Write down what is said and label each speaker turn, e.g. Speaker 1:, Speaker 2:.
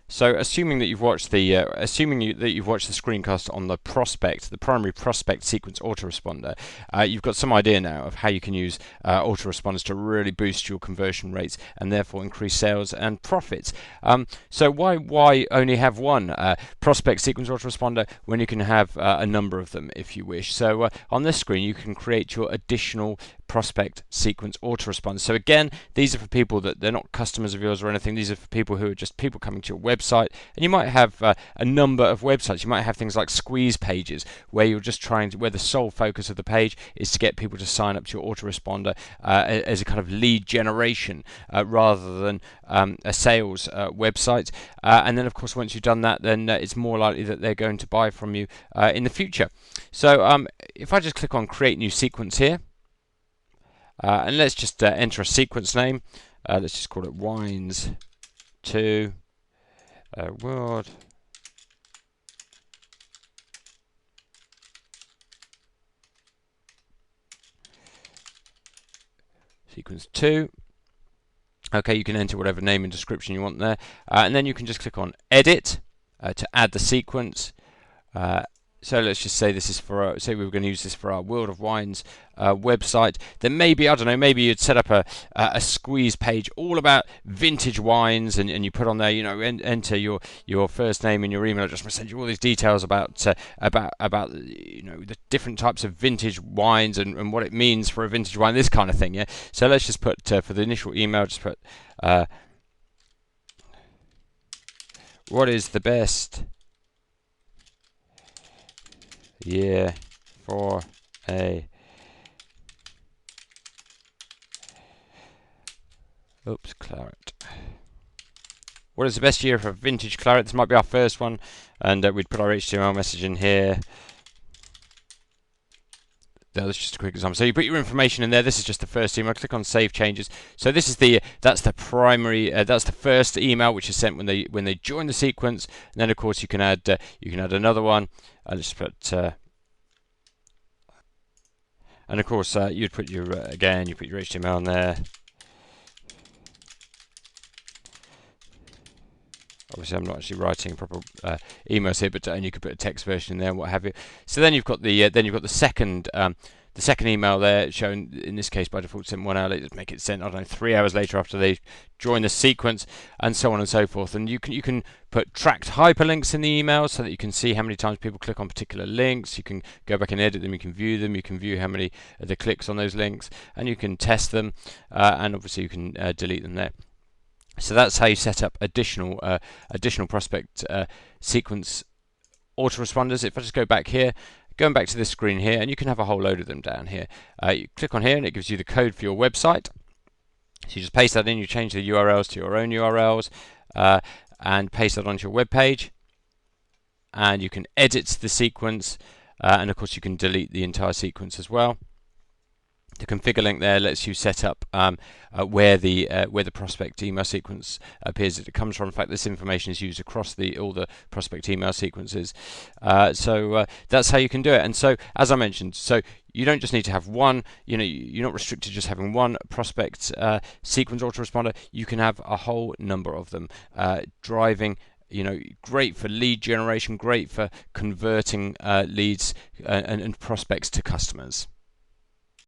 Speaker 1: So, assuming that you've watched the screencast on the primary prospect sequence autoresponder, you've got some idea now of how you can use autoresponders to really boost your conversion rates and therefore increase sales and profits. So, why only have one prospect sequence autoresponder when you can have a number of them if you wish? So, on this screen, you can create your additional prospect sequence autoresponders. So again, these are for people that they're not customers of yours or anything. These are for people who are just people coming to your website, and you might have a number of websites. You might have things like squeeze pages where you're just where the sole focus of the page is to get people to sign up to your autoresponder as a kind of lead generation rather than a sales website. And then of course once you've done that, then it's more likely that they're going to buy from you in the future. So if I just click on create new sequence here, and let's just enter a sequence name. Let's just call it Wines to World. Sequence 2. Okay, you can enter whatever name and description you want there. And then you can just click on Edit to add the sequence. So let's just say this is for say we were going to use this for our World of Wines website. Then maybe, I don't know, maybe you'd set up a squeeze page all about vintage wines, and you put on there, enter your first name and your email address. I'm going to send you all these details about the different types of vintage wines and what it means for a vintage wine, this kind of thing. Yeah. So let's just put for the initial email, just put what is the best year for a claret. What is the best year for a vintage claret? This might be our first one, and we'd put our HTML message in here. That's just a quick example. So you put your information in there. This is just the first email. Click on Save Changes. So this is that's the primary. That's the first email which is sent when they join the sequence. And then of course you can add another one. I'll just put. And of course you'd put your you put your HTML in there. Obviously, I'm not actually writing proper emails here, but and you could put a text version in there and what have you. So then you've got the second email there, shown in this case by default sent 1 hour later. Make it sent, I don't know, 3 hours later after they join the sequence, and so on and so forth. And you can put tracked hyperlinks in the email so that you can see how many times people click on particular links. You can go back and edit them. You can view them. You can view how many of the clicks on those links, and you can test them. And obviously you can delete them there. So that's how you set up additional prospect sequence autoresponders. If I just go back here, going back to this screen here, and you can have a whole load of them down here. You click on here and it gives you the code for your website. So you just paste that in, you change the URLs to your own URLs, and paste that onto your web page. And you can edit the sequence, and of course you can delete the entire sequence as well. The configure link there lets you set up where the prospect email sequence appears that it comes from. In fact, this information is used across all the prospect email sequences. So that's how you can do it. And so, as I mentioned, so you don't just need to have one. You're not restricted to just having one prospect sequence autoresponder. You can have a whole number of them driving. Great for lead generation, great for converting leads and prospects to customers.